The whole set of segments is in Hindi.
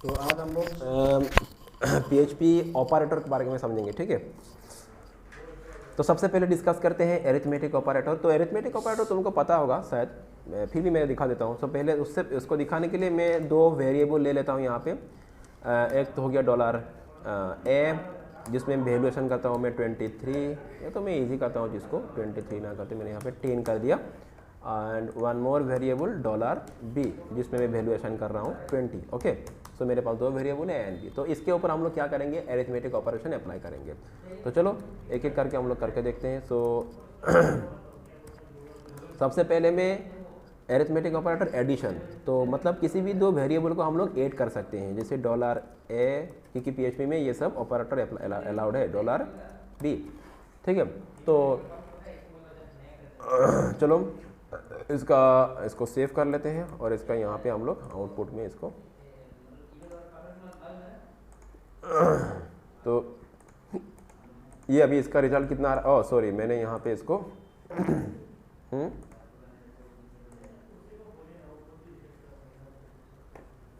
तो आज हम लोग PHP ऑपरेटर के बारे में समझेंगे, ठीक है। तो सबसे पहले डिस्कस करते हैं एरिथमेटिक ऑपरेटर। तो एरिथमेटिक ऑपरेटर तुमको पता होगा शायद, फिर भी मैं दिखा देता हूँ। तो पहले उसको दिखाने के लिए मैं दो वेरिएबल ले लेता हूँ यहाँ पे। एक तो हो गया $A, जिसमें वैल्यूएशन करता हूँ मैं 23। ये तो मैं इजी करता हूँ, जिसको 23 ना करते मैंने यहाँ पे 10 कर दिया। And one more variable $B, जिसमें मैं वैल्यूएशन कर रहा हूँ 20। ओके, सो मेरे पास दो वेरिएबल है एंड बी। तो इसके ऊपर हम लोग क्या करेंगे, एरिथमेटिक ऑपरेशन अप्लाई करेंगे। तो चलो एक एक करके हम लोग करके देखते हैं। सो सबसे पहले मैं एरिथमेटिक ऑपरेटर एडिशन, तो मतलब किसी भी दो वेरिएबल को हम लोग ऐड कर सकते हैं, जैसे $A, क्योंकि PHP में ये सब ऑपरेटर अलाउड है, $B, ठीक है। तो चलो इसको सेव कर लेते हैं और इसका यहाँ पे हम लोग आउटपुट में इसको तो ये अभी इसका रिजल्ट कितना आ रहा है। सॉरी, मैंने यहाँ पे इसको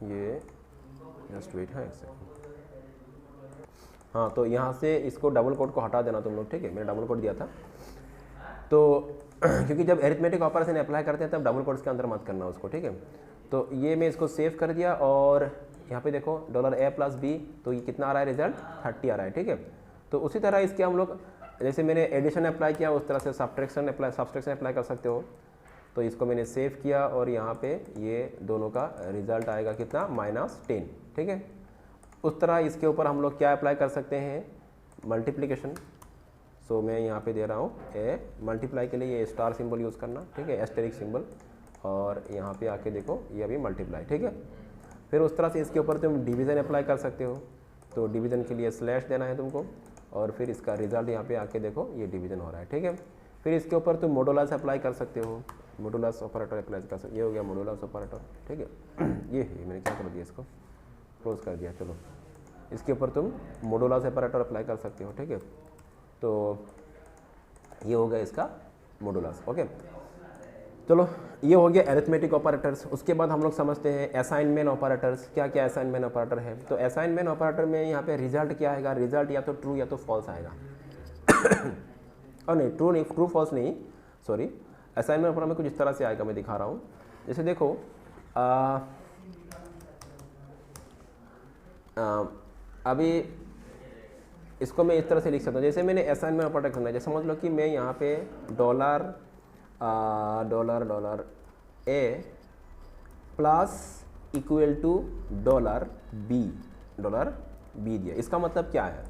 ये जस्ट वेट है एक सेकंड। हाँ, तो यहाँ से इसको डबल कोट को हटा देना तुम लोग, ठीक है। मैंने डबल कोट दिया था तो क्योंकि जब एरिथमेटिक ऑपरेशन अप्लाई करते हैं तब डबल कोट्स के अंदर मत करना उसको, ठीक है। तो ये मैं इसको सेव कर दिया और यहाँ पे देखो $A + B, तो ये कितना आ रहा है, रिजल्ट 30 आ रहा है, ठीक है। तो उसी तरह इसके हम लोग, जैसे मैंने एडिशन अप्लाई किया उस तरह से सब्ट्रैक्शन अप्लाई कर सकते हो। तो इसको मैंने सेव किया और यहाँ पे ये दोनों का रिजल्ट आएगा कितना, -10, ठीक है। उस तरह इसके ऊपर हम लोग क्या अप्लाई कर सकते हैं, मल्टीप्लिकेशन। सो मैं यहाँ पे दे रहा हूँ मल्टीप्लाई के लिए ये स्टार सिंबल यूज़ करना, ठीक है, एस्टेरिक सिंबल। और यहाँ पे आके देखो ये अभी मल्टीप्लाई, ठीक है। फिर उस तरह से इसके ऊपर तुम डिवीज़न अप्लाई कर सकते हो। तो डिवीज़न के लिए स्लैश देना है तुमको और फिर इसका रिजल्ट यहाँ पे आके देखो ये डिवीज़न हो रहा है, ठीक है। फिर इसके ऊपर तुम मॉडुलस अप्लाई कर सकते हो, मॉडुलस ऑपरेटर अप्लाई कर सकते हो। ये हो गया मॉडुलस ऑपरेटर, ठीक है। ये है, मैंने क्या कर दिया, इसको क्लोज कर दिया। चलो इसके ऊपर तुम मॉडुलस ऑपरेटर अप्लाई कर सकते हो, ठीक है। तो ये हो गया इसका मॉडुलस, ओके। चलो ये हो गया एरिथमेटिक ऑपरेटर्स। उसके बाद हम लोग समझते हैं असाइनमेंट ऑपरेटर्स। क्या क्या असाइनमेंट ऑपरेटर है। तो असाइनमेंट ऑपरेटर में यहाँ पे रिजल्ट क्या आएगा, रिजल्ट या तो ट्रू या तो फॉल्स आएगा। और नहीं, ट्रू फॉल्स नहीं, सॉरी। असाइनमेंट ऑपरेटर में कुछ इस तरह से आएगा, मैं दिखा रहा हूँ। जैसे देखो अभी इसको मैं इस तरह से लिख सकता हूँ। जैसे मैंने असाइनमेंट ऑपरेटर करना है, जैसे समझ लो कि मैं यहाँ पे $A plus equal to $B दिया। इसका मतलब क्या है,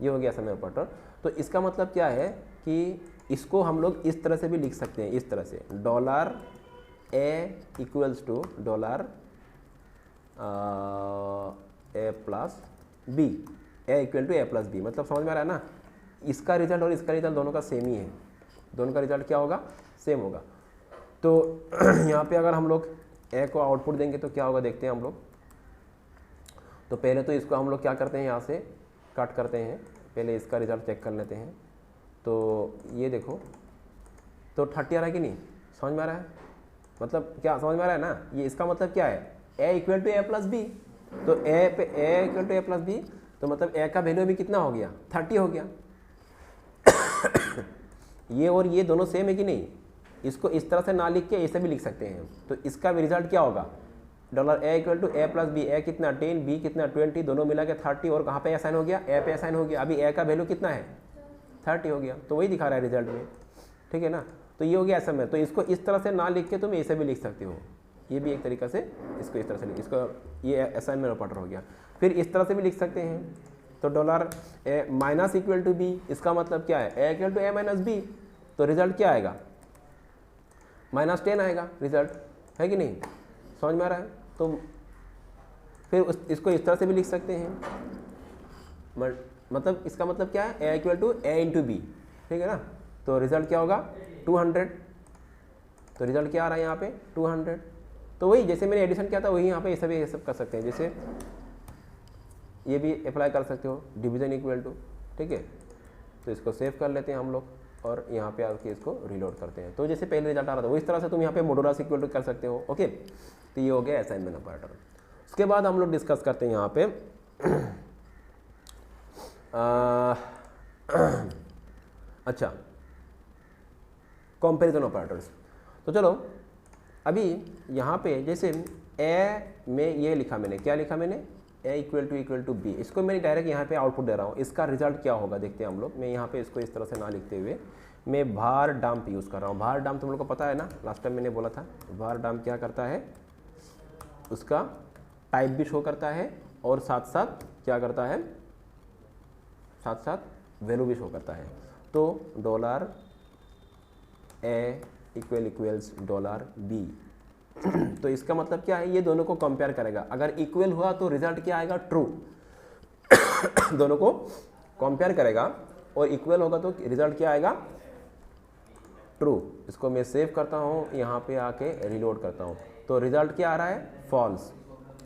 ये हो गया असाइनमेंट ऑपरेटर। तो इसका मतलब क्या है कि इसको हम लोग इस तरह से भी लिख सकते हैं, इस तरह से $A equals to $A plus B, A equal to A plus B। मतलब समझ में आ रहा है ना, इसका रिजल्ट और इसका रिजल्ट दोनों का सेम ही है, दोनों का रिजल्ट क्या होगा, सेम होगा। तो यहाँ पे अगर हम लोग A को आउटपुट देंगे तो क्या होगा, देखते हैं हम लोग। तो पहले तो इसको हम लोग क्या करते हैं, यहाँ से कट करते हैं, पहले इसका रिजल्ट चेक कर लेते हैं। तो ये देखो, तो 30 आ रहा है कि नहीं, समझ में आ रहा है, मतलब क्या समझ में आ रहा है ना। ये इसका मतलब क्या है, A equal to A plus B। तो A equal to A plus B, तो मतलब A का वैल्यू भी कितना हो गया, 30 हो गया। ये और ये दोनों सेम है कि नहीं। इसको इस तरह से ना लिख के ऐसे भी लिख सकते हैं। तो इसका भी रिजल्ट क्या होगा, $A equal to A plus B। A कितना 10, B कितना 20, दोनों मिला के 30। और कहाँ पे असाइन हो गया, A पे असाइन हो गया। अभी A का वैल्यू कितना है, 30 हो गया। तो वही दिखा रहा है रिजल्ट में, ठीक है ना। तो ये हो गया असाइनमेंट। तो इसको इस तरह से ना लिख के तुम ऐसे भी लिख सकते हो, ये भी एक तरीका से इसको इस तरह से इसको, ये असाइनमेंट ऑपरेटर हो गया। फिर इस तरह से भी लिख सकते हैं। तो $A minus equal to B, इसका मतलब क्या है, A equal to A minus B। तो रिजल्ट क्या आएगा, -10 आएगा रिजल्ट, है कि नहीं, समझ में आ रहा है। तो फिर इसको इस तरह से भी लिख सकते हैं। मतलब इसका मतलब क्या है, A equal to A into B, ठीक है ना। तो रिजल्ट क्या होगा, 200। तो रिजल्ट क्या आ रहा है यहाँ पे, 200। तो वही जैसे मैंने एडिशन किया था वही यहाँ पे ऐसा भी सब कर सकते हैं। जैसे ये भी अप्लाई कर सकते हो, डिवीजन इक्वल टू, ठीक है। तो इसको सेव कर लेते हैं हम लोग और यहाँ पे आके इसको रीलोड करते हैं। तो जैसे पहले रिजल्ट आ रहा था वो इस तरह से तुम यहाँ पे मॉडुलस इक्वल टू कर सकते हो, ओके। तो ये हो गया असाइनमेंट ऑपरेटर। उसके बाद हम लोग डिस्कस करते हैं यहाँ पे अच्छा, कंपैरिजन ऑपरेटर्स। तो चलो अभी यहाँ पे जैसे ए में ये लिखा मैंने, क्या लिखा मैंने, ए इक्वल टू बी, इसको मैंने डायरेक्ट यहाँ पे आउटपुट दे रहा हूँ, इसका रिजल्ट क्या होगा देखते हैं हम लोग। मैं यहाँ पे इसको इस तरह से ना लिखते हुए मैं भार डंप यूज़ कर रहा हूँ। भार डंप तुम लोग को पता है ना, लास्ट टाइम मैंने बोला था, भार डंप क्या करता है, उसका टाइप भी शो करता है और साथ साथ क्या करता है, साथ साथ वैल्यू भी शो करता है। तो dollar A equals dollar B तो इसका मतलब क्या है, ये दोनों को कंपेयर करेगा, अगर इक्वल हुआ तो रिजल्ट क्या आएगा, ट्रू दोनों को कंपेयर करेगा और इक्वल होगा तो रिजल्ट क्या आएगा, ट्रू। इसको मैं सेव करता हूँ, यहाँ पे आके रिलोड करता हूँ, तो रिजल्ट क्या आ रहा है, फॉल्स।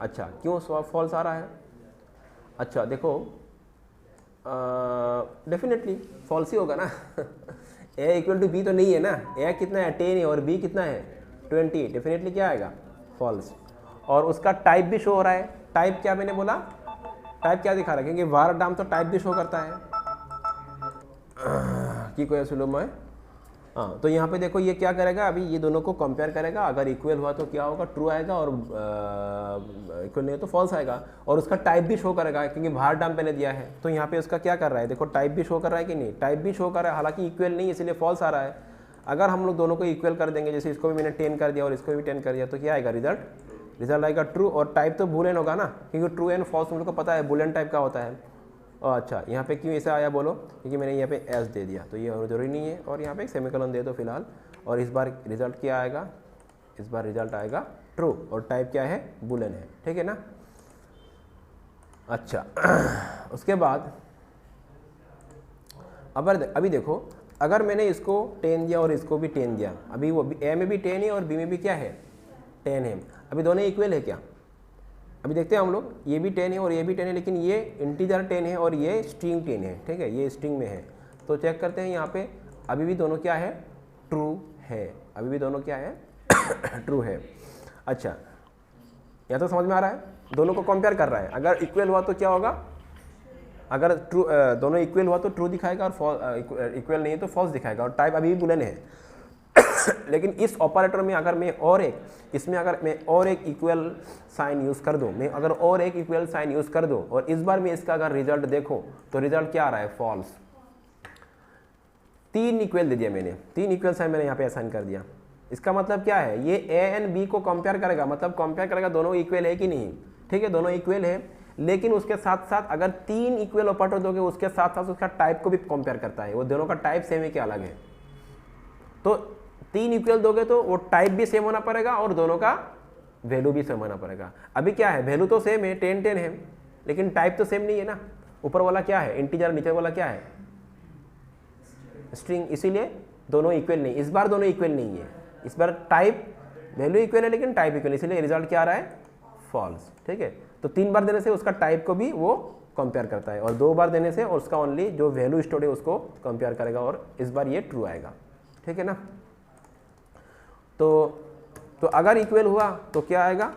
अच्छा, क्यों फॉल्स आ रहा है, अच्छा देखो डेफिनेटली फॉल्स ही होगा ना ए इक्वल टू बी तो नहीं है ना, ए कितना है 10 है और बी कितना है 20, डेफिनेटली क्या आएगा, फॉल्स। और उसका टाइप भी शो हो रहा है, टाइप क्या मैंने बोला, टाइप क्या दिखा रहा है, क्योंकि वार डाम तो टाइप भी शो करता है कि कोई सुलूम है। हाँ, तो यहाँ पे देखो ये क्या करेगा, अभी ये दोनों को कंपेयर करेगा, अगर इक्वल हुआ तो क्या होगा, ट्रू आएगा, और इक्वल नहीं तो फॉल्स आएगा। और उसका टाइप भी शो करेगा, क्योंकि भार डाम मैंने दिया है, तो यहाँ पे उसका क्या कर रहा है, देखो टाइप भी शो कर रहा है कि नहीं, टाइप भी शो कर रहा है, हालांकि इक्वल नहीं, इसलिए फॉल्स आ रहा है। अगर हम लोग दोनों को इक्वल कर देंगे, जैसे इसको भी मैंने 10 कर दिया और इसको भी 10 कर दिया, तो क्या आएगा, रिजल्ट आएगा ट्रू। और टाइप तो बूलियन होगा ना, क्योंकि ट्रू एंड फॉल्स तुम लोग को पता है बूलियन टाइप का होता है। और अच्छा, यहाँ पे क्यों ऐसा आया बोलो, क्योंकि मैंने यहाँ पे एस दे दिया, तो ये जरूरी नहीं है, और यहाँ पे एक सेमीकोलन दे दो फिलहाल। और इस बार रिजल्ट क्या आएगा, इस बार रिजल्ट आएगा ट्रू, और टाइप क्या है, बूलियन है, ठीक है ना। अच्छा उसके बाद अभी देखो, अगर मैंने इसको 10 दिया और इसको भी 10 दिया, अभी वो ए में भी 10 है और बी में भी क्या है 10 है, अभी दोनों इक्वल है क्या, अभी देखते हैं हम लोग, ये भी 10 है और ये भी 10 है, लेकिन ये इंटीजर 10 है और ये स्ट्रिंग 10 है, ठीक है, ये स्ट्रिंग में है। तो चेक करते हैं यहाँ पे, अभी भी दोनों क्या है, ट्रू है, अभी भी दोनों क्या है ट्रू है। अच्छा, यहाँ तो समझ में आ रहा है, दोनों को कंपेयर कर रहा है, अगर इक्वल हुआ तो क्या होगा, अगर ट्रू दोनों इक्वल हुआ तो ट्रू दिखाएगा, और इक्वल नहीं है तो फॉल्स दिखाएगा, और टाइप अभी भी बूलियन है लेकिन इस ऑपरेटर में अगर मैं और एक, इसमें अगर मैं और एक इक्वल साइन यूज़ कर दूं, मैं अगर और एक इक्वल साइन यूज़ कर दूं, और इस बार मैं इसका अगर रिजल्ट देखूं तो रिजल्ट क्या आ रहा है, फॉल्स। 3 इक्वल दे दिया मैंने, 3 इक्वल साइन मैंने यहाँ पे असाइन कर दिया, इसका मतलब क्या है, ये ए एंड बी को कंपेयर करेगा, मतलब कंपेयर करेगा दोनों इक्वल है कि नहीं, ठीक है, दोनों इक्वल है, लेकिन उसके साथ साथ अगर 3 इक्वल ऑपरेटर दोगे, उसके साथ साथ उसका टाइप को भी कंपेयर करता है, वो दोनों का टाइप सेम है कि अलग है। तो 3 इक्वल दोगे तो वो टाइप भी सेम होना पड़ेगा और दोनों का वैल्यू भी सेम होना पड़ेगा। अभी क्या है, वैल्यू तो सेम है, 10 है, लेकिन टाइप तो सेम नहीं है ना, ऊपर वाला क्या है इंटीजर, नीचे वाला क्या है स्ट्रिंग, इसीलिए दोनों इक्वल नहीं, इस बार दोनों इक्वल नहीं है, इस बार टाइप वैल्यू इक्वल है लेकिन टाइप इक्वल, इसलिए रिजल्ट क्या आ रहा है, फॉल्स, ठीक है। तो 3 बार देने से उसका टाइप को भी वो कंपेयर करता है, और 2 बार देने से और उसका ओनली जो वैल्यू स्टोर्ड है उसको कंपेयर करेगा, और इस बार ये ट्रू आएगा, ठीक है ना। तो अगर इक्वल हुआ तो क्या आएगा,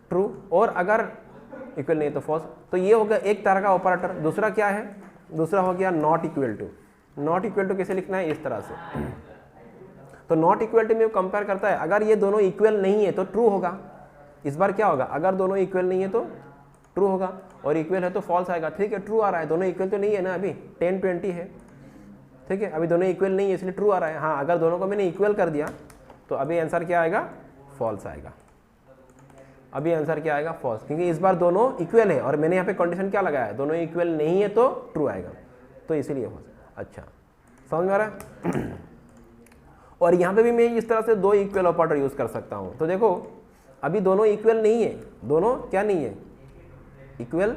ट्रू, और अगर इक्वल नहीं तो फॉल्स। तो ये हो गया एक तरह का ऑपरेटर। दूसरा क्या है, दूसरा हो गया not equal to. Not equal to कैसे लिखना है, इस तरह से। तो नॉट इक्वल टू में कंपेयर करता है, अगर ये दोनों इक्वल नहीं है तो ट्रू होगा, इस बार क्या होगा, अगर दोनों इक्वल नहीं है तो ट्रू होगा, और इक्वल है तो फॉल्स आएगा, ठीक है, ट्रू आ रहा है, दोनों इक्वल तो नहीं है ना, अभी 10-20 है, ठीक है, अभी दोनों इक्वल नहीं है इसलिए ट्रू आ रहा है। हाँ, अगर दोनों को मैंने इक्वल कर दिया तो अभी आंसर क्या आएगा, फॉल्स आएगा, अभी आंसर क्या आएगा, फॉल्स, क्योंकि इस बार दोनों इक्वल है और मैंने यहाँ पे कंडीशन क्या लगाया है, दोनों इक्वल नहीं है तो ट्रू आएगा, तो इसीलिए फॉल्स। अच्छा, समझ में आ रहा है और यहाँ पे भी मैं इस तरह से 2 इक्वल ऑपरेटर यूज कर सकता हूँ। तो देखो अभी दोनों इक्वल नहीं है, दोनों क्या नहीं है, इक्वल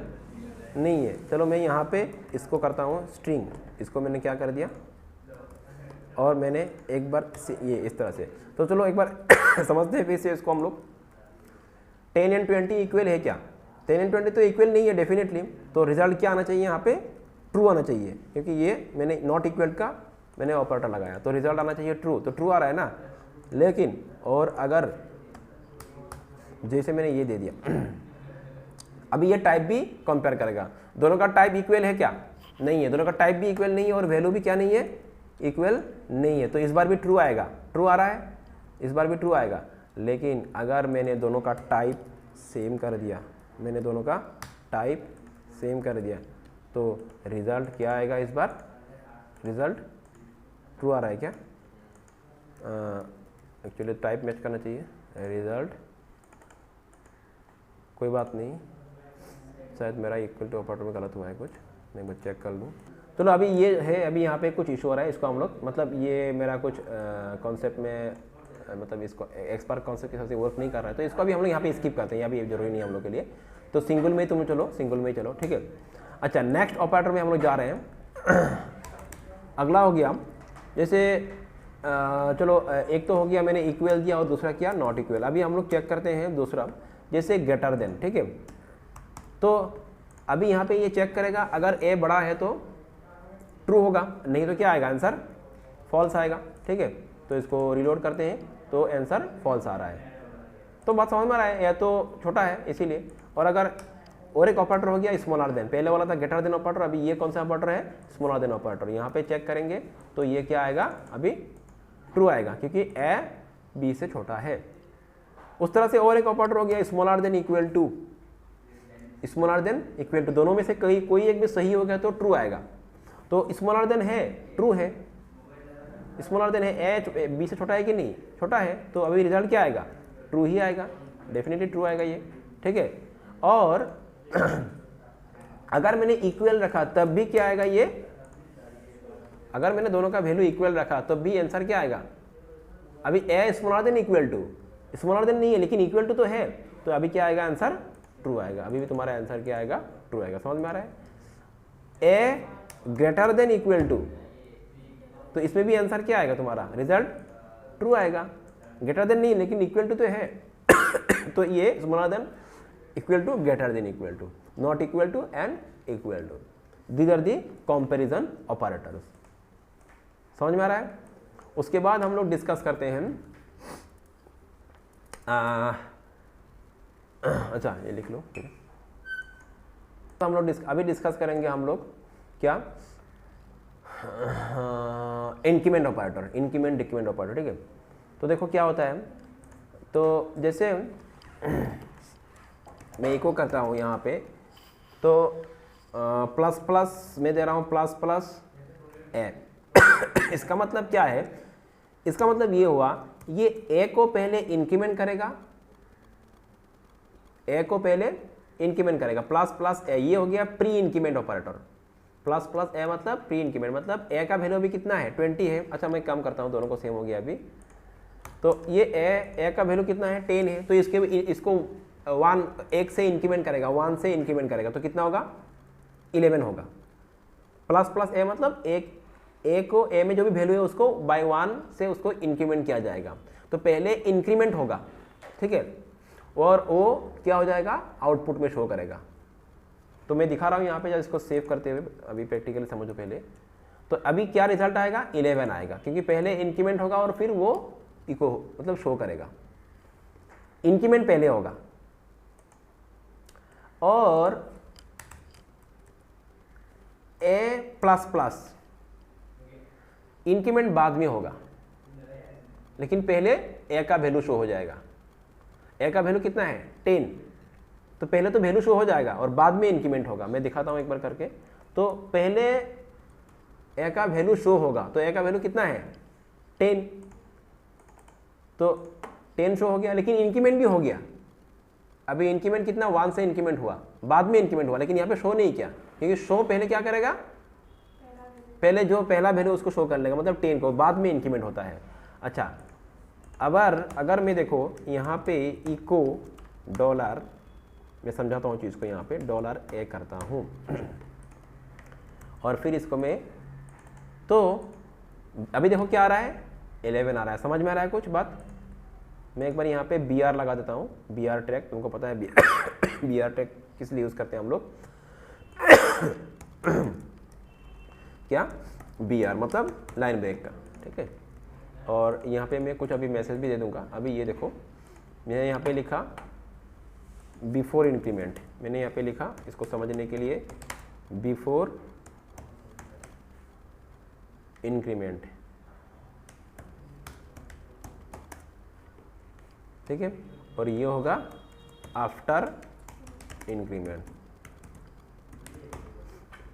नहीं है। चलो मैं यहाँ पे इसको करता हूँ स्ट्रिंग, इसको मैंने क्या कर दिया, और मैंने एक बार ये इस तरह से। तो चलो एक बार समझते हैं फिर से इसको हम लोग। 10 एंड 20 इक्वल है क्या, 10 एंड 20 तो इक्वल नहीं है डेफिनेटली, तो रिजल्ट क्या आना चाहिए यहाँ पे, ट्रू आना चाहिए, क्योंकि ये मैंने नॉट इक्वल का मैंने ऑपरेटर लगाया, तो रिजल्ट आना चाहिए ट्रू, तो ट्रू आ रहा है ना। लेकिन और अगर जैसे मैंने ये दे दिया अभी ये टाइप भी कंपेयर करेगा। दोनों का टाइप इक्वल है क्या? नहीं है। दोनों का टाइप भी इक्वल नहीं है और वैल्यू भी क्या नहीं है? इक्वल नहीं है। तो इस बार भी ट्रू आएगा। ट्रू आ रहा है, इस बार भी ट्रू आएगा। लेकिन अगर मैंने दोनों का टाइप सेम कर दिया, मैंने दोनों का टाइप सेम कर दिया, तो रिजल्ट क्या आएगा? इस बार रिजल्ट ट्रू आ रहा है क्या? एक्चुअली टाइप मैच करना चाहिए। रिजल्ट, कोई बात नहीं, शायद मेरा इक्वल टू ऑपरेटर में गलत हुआ है कुछ, मैं बस चेक कर लूँ। चलो अभी ये है, अभी यहाँ पे कुछ इशू हो रहा है, इसको हम लोग मतलब ये मेरा कुछ कॉन्सेप्ट में मतलब इसको एक्सपर्ट कॉन्सेप्ट के हिसाब से वर्क नहीं कर रहा है, तो इसको अभी हम लोग यहाँ पे स्किप करते हैं, यहाँ भी जरूरी नहीं है हम लोग के लिए। तो सिंगल में तुम चलो, सिंगल में चलो, ठीक है। अच्छा, नेक्स्ट ऑपरेटर में हम लोग जा रहे हैं। अगला हो गया जैसे चलो एक तो हो गया मैंने इक्वल दिया और दूसरा क्या? Not equal. अभी हम लोग चेक करते हैं दूसरा, जैसे ग्रेटर देन, ठीक है। तो अभी यहाँ पे ये चेक करेगा, अगर ए बड़ा है तो ट्रू होगा, नहीं तो क्या आएगा? आंसर फॉल्स आएगा, ठीक है। तो इसको रिलोड करते हैं, तो आंसर फॉल्स आ रहा है। तो बात समझ में आ रहा है, या तो छोटा है इसीलिए। और अगर और एक ऑपरेटर हो गया स्मॉलर देन, पहले वाला था ग्रेटर देन ऑपरेटर, अभी ये कौन सा ऑपरेटर है? Smaller than operator. यहाँ पे चेक करेंगे तो ये क्या आएगा? अभी ट्रू आएगा, क्योंकि ए बी से छोटा है। उस तरह से और एक ऑपरेटर हो गया smaller than equal to, smaller than equal to, दोनों में से कोई एक भी सही हो गया तो ट्रू आएगा। तो स्मॉलर देन है, ट्रू है। स्मॉलर देन है, ए बी से छोटा है कि नहीं? छोटा है। तो अभी रिजल्ट क्या आएगा? ट्रू ही आएगा, डेफिनेटली ट्रू आएगा ये, ठीक है। और अगर मैंने इक्वल रखा तब भी क्या आएगा? ये अगर मैंने दोनों का वैल्यू इक्वल रखा तब भी आंसर क्या आएगा? अभी a smaller than equal to, smaller than नहीं है लेकिन इक्वल टू तो है, तो अभी क्या आएगा? आंसर ट्रू आएगा। अभी भी तुम्हारा आंसर क्या आएगा? ट्रू आएगा। समझ में आ रहा है? A greater than equal to, तो इसमें भी आंसर क्या आएगा तुम्हारा? रिजल्ट ट्रू आएगा। ग्रेटर देन नहीं लेकिन इक्वल टू तो है। तो ये smaller than equal to, greater than equal to, not equal to and equal to, these are the comparison operators. समझ में आ रहा है? उसके बाद हम लोग डिस्कस करते हैं अच्छा ये लिख लो। तो हम लोग अभी डिस्कस करेंगे हम लोग क्या? Increment operator, increment decrement operator, ठीक है। तो देखो क्या होता है, तो जैसे मैं इको करता हूँ यहाँ पे, तो प्लस प्लस मैं दे रहा हूँ, प्लस प्लस ए। इसका मतलब क्या है? इसका मतलब ये हुआ, ये ए को पहले इंक्रीमेंट करेगा, ए को पहले इंक्रीमेंट करेगा, प्लस प्लस ए, ये हो गया pre increment operator. Plus plus a मतलब प्री इंक्रीमेंट, मतलब ए का वैल्यू अभी कितना है? 20 है। अच्छा मैं कम करता हूँ, दोनों को सेम हो गया अभी। तो ये ए का वैल्यू कितना है? 10 है। तो इसको 1 से इंक्रीमेंट करेगा, 1 से इंक्रीमेंट करेगा तो कितना होगा? 11 होगा। प्लस प्लस ए मतलब ए को, ए में जो भी वैल्यू है उसको बाय 1 से उसको इंक्रीमेंट किया जाएगा। तो पहले इंक्रीमेंट होगा, ठीक है, और वो क्या हो जाएगा? आउटपुट में शो करेगा। तो मैं दिखा रहा हूँ यहाँ पे, जब इसको सेव करते हुए, अभी प्रैक्टिकली समझो पहले। तो अभी क्या रिजल्ट आएगा? 11 आएगा, क्योंकि पहले इंक्रीमेंट होगा और फिर वो इको मतलब शो करेगा। इंक्रीमेंट पहले होगा और ए प्लस प्लस इंक्रीमेंट बाद में होगा, लेकिन पहले ए का वैल्यू शो हो जाएगा। ए का वैल्यू कितना है? 10। तो पहले तो वैल्यू शो हो जाएगा और बाद में इंक्रीमेंट होगा। मैं दिखाता हूं एक बार करके। तो पहले ए का वैल्यू शो होगा, तो ए का वैल्यू कितना है? 10। तो 10 शो हो गया, लेकिन इंक्रीमेंट भी हो गया। अभी इंक्रीमेंट कितना? 1 से इंक्रीमेंट हुआ, बाद में इंक्रीमेंट हुआ, लेकिन यहाँ पे शो नहीं किया, क्योंकि शो पहले क्या करेगा? पहले जो पहला वैल्यू उसको शो कर लेगा, मतलब 10 को, बाद में इंक्रीमेंट होता है। अच्छा, अगर मैं देखो यहाँ पे इको डॉलर, मैं समझाता हूँ चीज़ को, यहाँ पे डॉलर ए करता हूँ और फिर इसको मैं, तो अभी देखो क्या आ रहा है? 11 आ रहा है। समझ में आ रहा है कुछ बात? मैं एक बार यहाँ पे बी आर लगा देता हूँ, बी आर ट्रैक, तुमको पता है बी आर ट्रैक किस लिए यूज़ करते हैं हम लोग? क्या? बी आर मतलब लाइन ब्रेक का, ठीक है। और यहाँ पे मैं कुछ अभी मैसेज भी दे दूंगा। अभी ये देखो, मैंने यहाँ पे लिखा बिफोर इंक्रीमेंट, मैंने यहाँ पे लिखा इसको समझने के लिए बिफोर इंक्रीमेंट, ठीक है, और ये होगा आफ्टर इंक्रीमेंट।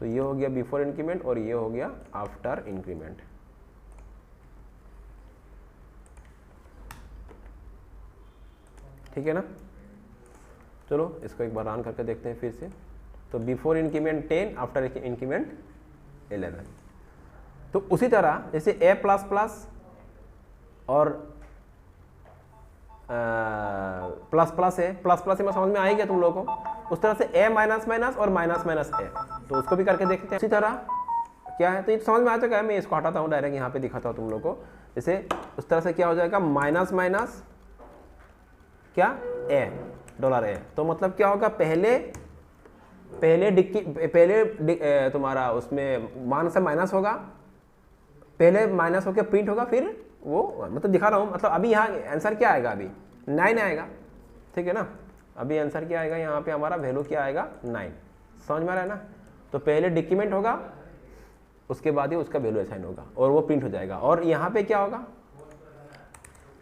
तो ये हो गया बिफोर इंक्रीमेंट और ये हो गया आफ्टर इंक्रीमेंट। ठीक है ना। चलो इसको एक बार रन करके देखते हैं फिर से। तो बिफोर इंक्रीमेंट 10, आफ्टर इंक्रीमेंट 11। तो उसी तरह जैसे a प्लस प्लस और प्लस प्लस है, प्लस प्लस में समझ में आएगा तुम लोगों को। उस तरह से a माइनस माइनस और माइनस माइनस a, तो उसको भी करके देखते हैं। उसी तरह क्या है, तो ये समझ में आ चुका है। मैं इसको हटाता हूँ, डायरेक्ट यहाँ पे दिखाता हूँ तुम लोगों को। जैसे उस तरह से क्या हो जाएगा, माइनस माइनस क्या a, डॉलर a। तो मतलब क्या होगा, पहले तुम्हारा उसमें मान से माइनस होगा, पहले माइनस होकर प्रिंट होगा, फिर वो मतलब दिखा रहा हूँ। मतलब अभी यहाँ आंसर क्या आएगा, अभी 9 आएगा, ठीक है ना। अभी आंसर क्या आएगा, यहाँ पे हमारा वैल्यू क्या आएगा 9। समझ में आ रहा है ना। तो पहले डिक्रीमेंट होगा, उसके बाद ही उसका वैल्यू असाइन होगा और वो प्रिंट हो जाएगा। और यहाँ पे क्या होगा,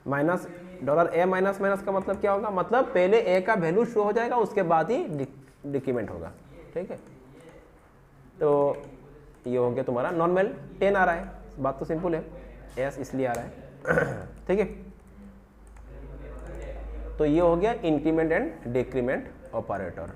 minus dollar a minus minus का मतलब क्या होगा, मतलब पहले a का वैल्यू शो हो जाएगा, उसके बाद ही डिक्रीमेंट होगा, ठीक है। तो ये हो गया तुम्हारा नॉर्मल 10 आ रहा है, बात तो सिंपल है, s इसलिए आ रहा है, ठीक है। तो ये हो गया इंक्रीमेंट एंड डिक्रीमेंट ऑपरेटर।